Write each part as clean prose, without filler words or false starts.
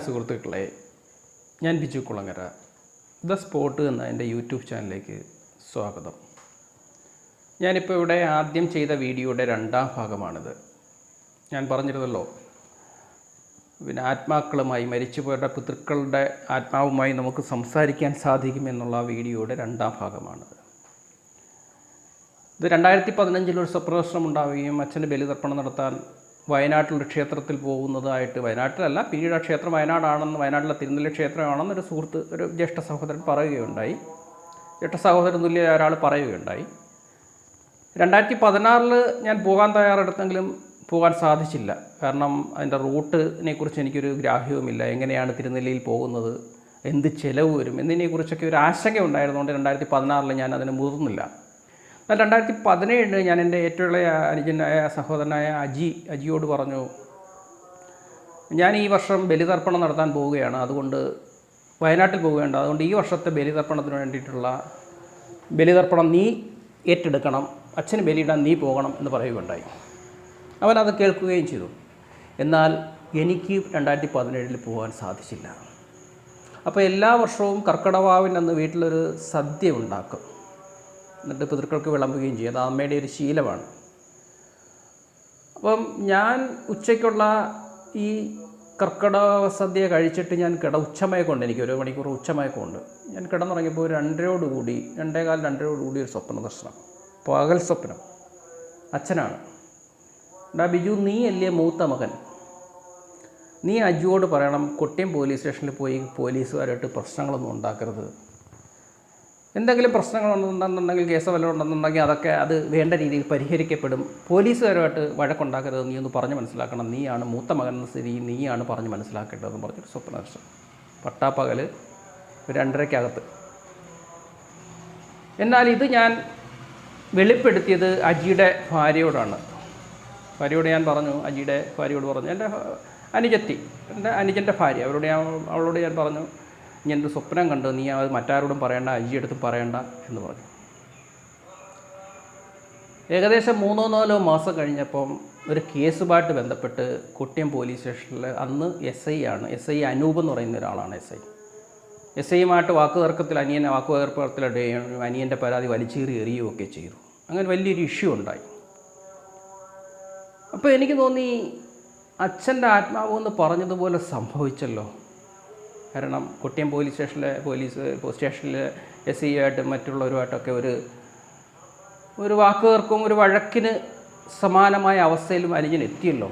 സുഹൃത്തുക്കളെ, ഞാൻ Biju Kulangara. The spot എന്ന എൻ്റെ യൂട്യൂബ് ചാനലിലേക്ക് സ്വാഗതം. ഞാനിപ്പോൾ ഇവിടെ ആദ്യം ചെയ്ത വീഡിയോയുടെ രണ്ടാം ഭാഗമാണിത്. ഞാൻ പറഞ്ഞിരുന്നല്ലോ, ആത്മാക്കളുമായി, മരിച്ചുപോയവരുടെ പിതൃക്കളുടെ ആത്മാവുമായി നമുക്ക് സംസാരിക്കാൻ സാധിക്കുമെന്നുള്ള വീഡിയോയുടെ രണ്ടാം ഭാഗമാണിത്. ഇത് 2015 ഒരു സ്വപ്നദർശനം ഉണ്ടാവുകയും അച്ഛൻ്റെ ബലിതർപ്പണം നടത്താൻ വയനാട്ടിലൊരു ക്ഷേത്രത്തിൽ പോകുന്നതായിട്ട്, വയനാട്ടിലല്ല, പിന്നീട് ആ ക്ഷേത്രം വയനാടാണെന്ന്, വയനാട്ടിലെ തിരുനെല്ലി ക്ഷേത്രമാണെന്നൊരു സുഹൃത്ത്, ഒരു ജ്യേഷ്ഠ സഹോദരൻ പറയുകയുണ്ടായി. ജ്യേഷ്ഠ സഹോദരൻ തുല്യ ഒരാൾ പറയുകയുണ്ടായി. 2016 ഞാൻ പോകാൻ തയ്യാറെടുത്തെങ്കിലും പോകാൻ സാധിച്ചില്ല. കാരണം അതിൻ്റെ റൂട്ടിനെ കുറിച്ച് എനിക്കൊരു ഗ്രാഹ്യവുമില്ല. എങ്ങനെയാണ് തിരുനെല്ലിയിൽ പോകുന്നത്, എന്ത് ചിലവ് വരും എന്നതിനെക്കുറിച്ചൊക്കെ ഒരു ആശങ്ക ഉണ്ടായിരുന്നുകൊണ്ട് 2016 ഞാൻ അതിന് മുതിർന്നില്ല. എന്നാൽ 2017 ഞാൻ എൻ്റെ ഏറ്റവും ഇളയ അനുജനായ സഹോദരനായ അജിയോട് പറഞ്ഞു, ഞാൻ ഈ വർഷം ബലിതർപ്പണം നടത്താൻ പോവുകയാണ്, അതുകൊണ്ട് വയനാട്ടിൽ പോവുകയുണ്ട്, അതുകൊണ്ട് ഈ വർഷത്തെ ബലിതർപ്പണത്തിന് വേണ്ടിയിട്ടുള്ള ബലിതർപ്പണം നീ ഏറ്റെടുക്കണം, അച്ഛന് ബലിയിടാൻ നീ പോകണം എന്ന് പറയുകയുണ്ടായി. അവനത് കേൾക്കുകയും ചെയ്തു. എന്നാൽ എനിക്ക് 2017 പോകാൻ സാധിച്ചില്ല. അപ്പോൾ എല്ലാ വർഷവും കർക്കിടവാവിനന്ന് വീട്ടിലൊരു സദ്യ ഉണ്ടാക്കും, എന്നിട്ട് പിതൃക്കൾക്ക് വിളമ്പുകയും ചെയ്യും. അത് അമ്മയുടെ ഒരു ശീലമാണ്. അപ്പം ഞാൻ ഉച്ചയ്ക്കുള്ള ഈ കർക്കിടക സദ്യ കഴിച്ചിട്ട് ഞാൻ ഉച്ചമയക്കമുണ്ട്, എനിക്ക് 1 മണിക്കൂർ ഉച്ചമയക്കമുണ്ട്. ഞാൻ കിടന്നുറങ്ങിയപ്പോൾ 2:15 ഒരു സ്വപ്ന ദർശനം, പകൽ സ്വപ്നം. അച്ഛനാണ്. ബിജു, നീ അല്ലേ മൂത്ത മകൻ, നീ അജുവോട് പറയണം കൊട്ടിയം പോലീസ് സ്റ്റേഷനിൽ പോയി പോലീസുകാരായിട്ട് പ്രശ്നങ്ങളൊന്നും ഉണ്ടാക്കരുത്. എന്തെങ്കിലും പ്രശ്നങ്ങളുണ്ടെന്നുണ്ടെങ്കിൽ, കേസ് വല്ലതും ഉണ്ടെന്നുണ്ടെങ്കിൽ അത് വേണ്ട രീതിയിൽ പരിഹരിക്കപ്പെടും. പോലീസുകാരുമായിട്ട് വഴക്കുണ്ടാക്കരുത്, നീ ഒന്ന് പറഞ്ഞ് മനസ്സിലാക്കണം, നീയാണ് മൂത്ത മകൻ എന്ന സ്ഥിതി, നീയാണ് പറഞ്ഞ് മനസ്സിലാക്കേണ്ടതെന്ന് പറഞ്ഞൊരു സ്വപ്നദർശനം. പട്ടാപ്പകൽ 2:30 എന്നാൽ ഇത് ഞാൻ വെളിപ്പെടുത്തിയത് അജിയുടെ ഭാര്യയോടാണ്. ഭാര്യയോട് ഞാൻ പറഞ്ഞു, അജിയുടെ ഭാര്യയോട് പറഞ്ഞു, എൻ്റെ അനുജൻ്റെ ഭാര്യ, അവളോട് ഞാൻ പറഞ്ഞു, ഞാനൊരു സ്വപ്നം കണ്ടു, നീ അത് മറ്റാരോടും പറയണ്ട, അജിയെടുത്തും പറയണ്ട എന്ന് പറഞ്ഞു. ഏകദേശം 3-4 മാസം കഴിഞ്ഞപ്പം ഒരു കേസുമായിട്ട് ബന്ധപ്പെട്ട് കൊട്ടിയം പോലീസ് സ്റ്റേഷനിൽ, അന്ന് എസ് ഐ അനൂപ് എന്ന് പറയുന്ന ഒരാളാണ് എസ് ഐയുമായിട്ട് വാക്കുതർക്കത്തിൽ, വാക്കുതർക്കത്തിലിടുകയും അനിയൻ്റെ പരാതി വലിച്ചേറി എറിയുകയൊക്കെ ചെയ്തു. അങ്ങനെ വലിയൊരു ഇഷ്യൂ ഉണ്ടായി. അപ്പോൾ എനിക്ക് തോന്നി, അച്ഛൻ്റെ ആത്മാവ് എന്ന് പറഞ്ഞതുപോലെ സംഭവിച്ചല്ലോ. കാരണം കൊട്ടിയം പോലീസ് സ്റ്റേഷനിൽ എസ് ഐയുമായിട്ടും മറ്റുള്ളവരുമായിട്ടൊക്കെ ഒരു വാക്കുകൾക്കും ഒരു വഴക്കിന് സമാനമായ അവസ്ഥയിലും അനുജൻ എത്തിയല്ലോ.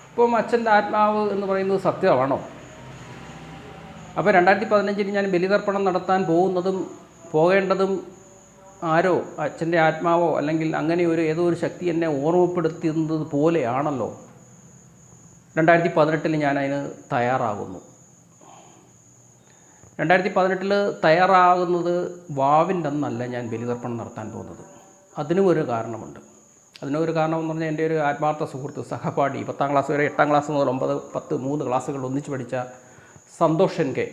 ഇപ്പം അച്ഛൻ്റെ ആത്മാവ് എന്ന് പറയുന്നത് സത്യമാണോ? അപ്പോൾ 2015 ഞാൻ ബലിതർപ്പണം നടത്താൻ പോകേണ്ടതും ആരോ, അച്ഛൻ്റെ ആത്മാവോ അല്ലെങ്കിൽ അങ്ങനെ ഏതോ ഒരു ശക്തി എന്നെ ഓർമ്മപ്പെടുത്തുന്നത് പോലെയാണല്ലോ. 2018 ഞാൻ അതിന് തയ്യാറാകുന്നു. 2018 തയ്യാറാകുന്നത് വാവിൻ്റെ അന്നല്ല ഞാൻ ബലിതർപ്പണം നടത്താൻ പോകുന്നത്. അതിനും ഒരു കാരണമുണ്ട്. അതിനൊരു കാരണമെന്ന് പറഞ്ഞാൽ, എൻ്റെ ഒരു ആത്മാർത്ഥ സുഹൃത്ത്, സഹപാഠി, 10ാം ക്ലാസ് വരെ, 8ാം ക്ലാസ് മുതൽ 9, 10, 3 ക്ലാസ്സുകൾ ഒന്നിച്ച് പഠിച്ച സന്തോഷൻ കെ,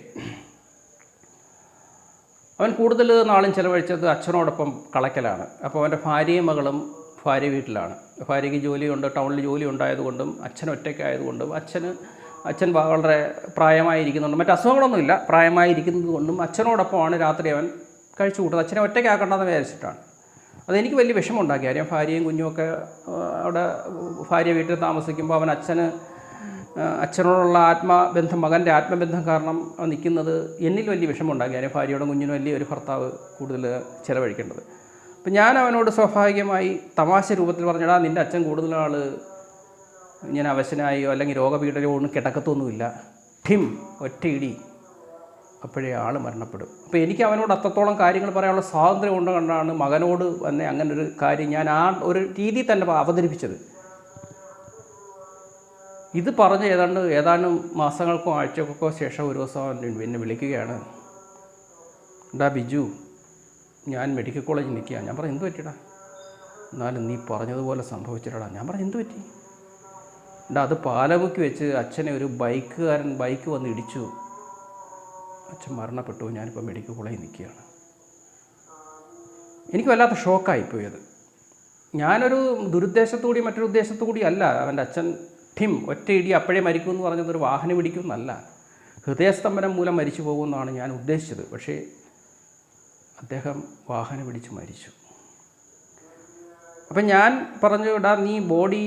അവൻ കൂടുതൽ നാളും ചിലവഴിച്ചത് അച്ഛനോടൊപ്പം കളയ്ക്കലാണ്. അപ്പോൾ അവൻ്റെ ഭാര്യയും മകളും ഭാര്യ വീട്ടിലാണ്. ഭാര്യയ്ക്ക് ജോലിയുണ്ട്, ടൗണിൽ ജോലി ഉണ്ടായതുകൊണ്ടും അച്ഛൻ ഒറ്റയ്ക്കായതുകൊണ്ടും അച്ഛൻ വളരെ പ്രായമായിരിക്കുന്നുണ്ടും മറ്റ് അസുഖങ്ങളൊന്നുമില്ല, പ്രായമായിരിക്കുന്നത് കൊണ്ടും അച്ഛനോടൊപ്പമാണ് രാത്രി അവൻ കഴിച്ചു കൂട്ടുന്നത്. അച്ഛനെ ഒറ്റയ്ക്കാക്കണ്ടെന്ന് വിചാരിച്ചിട്ടാണ്. അതെനിക്ക് വലിയ വിഷമമുണ്ടാക്കി. കാര്യം ഭാര്യയും കുഞ്ഞുമൊക്കെ അവിടെ ഭാര്യ വീട്ടിൽ താമസിക്കുമ്പോൾ അവൻ അച്ഛനോടുള്ള ആത്മബന്ധം, മകൻ്റെ ആത്മബന്ധം കാരണം അവൻ നിൽക്കുന്നത് എന്നിൽ വലിയ വിഷമമുണ്ടാക്കി. കാര്യം ഭാര്യയോടും കുഞ്ഞിനും വലിയ ഒരു ഭർത്താവ് കൂടുതൽ ചിലവഴിക്കേണ്ടത്. അപ്പം ഞാൻ അവനോട് സ്വാഭാവികമായി തമാശ രൂപത്തിൽ പറഞ്ഞിടാ, നിൻ്റെ അച്ഛൻ കൂടുതൽ ഇങ്ങനെ അവശനായോ അല്ലെങ്കിൽ രോഗപീഠനോ ഒന്നും കിടക്കത്തൊന്നുമില്ല, ഒറ്റയിടി അപ്പോഴേ ആൾ മരണപ്പെടും. അപ്പോൾ എനിക്ക് അവനോട് അത്രത്തോളം കാര്യങ്ങൾ പറയാനുള്ള സ്വാതന്ത്ര്യം കൊണ്ടാണ് മകനോട് തന്നെ അങ്ങനൊരു കാര്യം ഞാൻ ആ ഒരു രീതിയിൽ തന്നെ അവതരിപ്പിച്ചത്. ഇത് പറഞ്ഞ് ഏതാനും മാസങ്ങൾക്കോ ആഴ്ചകൾക്കോ ശേഷം ഒരു ദിവസം എന്നെ വിളിക്കുകയാണ്, ബിജു, ഞാൻ മെഡിക്കൽ കോളേജിൽ നിൽക്കുക. ഞാൻ പറഞ്ഞു, എന്ത് പറ്റിയടാ? എന്നാലും നീ പറഞ്ഞതുപോലെ സംഭവിച്ചിട്ടാ. ഞാൻ പറഞ്ഞു, എന്ത് പറ്റി? അത് പാലമുക്കി വെച്ച് അച്ഛനെ ഒരു ബൈക്ക് വന്ന് ഇടിച്ചു, അച്ഛൻ മരണപ്പെട്ടു, ഞാനിപ്പോൾ മെഡിക്കൽ കോളേജിൽ നിൽക്കുകയാണ്. എനിക്ക് വല്ലാത്ത ഷോക്കായിപ്പോയത്. ഞാനൊരു ദുരുദ്ദേശത്തോടി മറ്റൊരു ഉദ്ദേശത്തോടി അല്ല അവൻ്റെ അച്ഛൻ ഒറ്റ ഇടി അപ്പോഴേ മരിക്കുമെന്ന് പറഞ്ഞതൊരു വാഹനം ഇടിക്കുമെന്നല്ല, ഹൃദയസ്തംഭനം മൂലം മരിച്ചു പോകുമെന്നാണ് ഞാൻ ഉദ്ദേശിച്ചത്. പക്ഷേ അദ്ദേഹം വാഹനം ഇടിച്ച് മരിച്ചു. അപ്പം ഞാൻ പറഞ്ഞു, നീ ബോഡി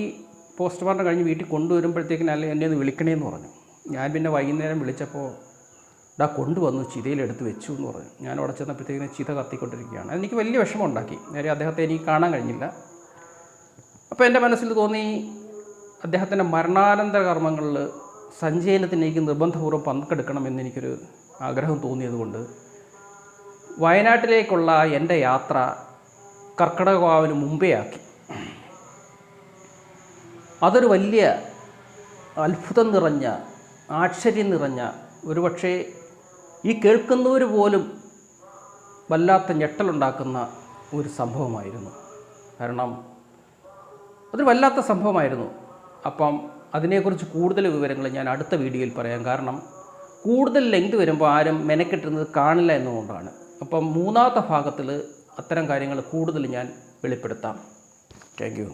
പോസ്റ്റ്മോർട്ടം കഴിഞ്ഞ് വീട്ടിൽ കൊണ്ടുവരുമ്പോഴത്തേക്കിന് അല്ലെങ്കിൽ എന്നെ ഒന്ന് വിളിക്കണേന്ന് പറഞ്ഞു. ഞാൻ പിന്നെ വൈകുന്നേരം വിളിച്ചപ്പോൾ കൊണ്ടുവന്നു, ചിതയിലെടുത്ത് വെച്ചു എന്ന് പറഞ്ഞു. ഞാൻ അവിടെ ചെന്നപ്പോഴത്തേക്കിന് ചിത കത്തിക്കൊണ്ടിരിക്കുകയാണ്. എനിക്ക് വലിയ വിഷമം ഉണ്ടാക്കി. നേരെ അദ്ദേഹത്തെ എനിക്ക് കാണാൻ കഴിഞ്ഞില്ല. അപ്പോൾ എൻ്റെ മനസ്സിൽ തോന്നി, അദ്ദേഹത്തിൻ്റെ മരണാനന്തര കർമ്മങ്ങളിൽ സഞ്ചയനത്തിന് എനിക്ക് നിർബന്ധപൂർവ്വം പങ്കെടുക്കണമെന്ന് എനിക്കൊരു ആഗ്രഹം തോന്നിയതുകൊണ്ട് വയനാട്ടിലേക്കുള്ള എൻ്റെ യാത്ര കർക്കിടകവാവിന് മുമ്പേ ആക്കി. അതൊരു വലിയ അത്ഭുതം നിറഞ്ഞ, ആശ്ചര്യം നിറഞ്ഞ, ഒരുപക്ഷേ ഈ കേൾക്കുന്നവർ പോലും വല്ലാത്ത ഞെട്ടലുണ്ടാക്കുന്ന ഒരു സംഭവമായിരുന്നു. കാരണം അതൊരു വല്ലാത്ത സംഭവമായിരുന്നു. അപ്പം അതിനെക്കുറിച്ച് കൂടുതൽ വിവരങ്ങൾ ഞാൻ അടുത്ത വീഡിയോയിൽ പറയാം. കാരണം കൂടുതൽ ലെങ്ത് വരുമ്പോൾ ആരും മെനക്കെട്ടുന്നത് കാണില്ല എന്നുകൊണ്ടാണ്. അപ്പം മൂന്നാമത്തെ ഭാഗത്തിൽ അത്തരം കാര്യങ്ങൾ കൂടുതൽ ഞാൻ വെളിപ്പെടുത്താം. Thank you.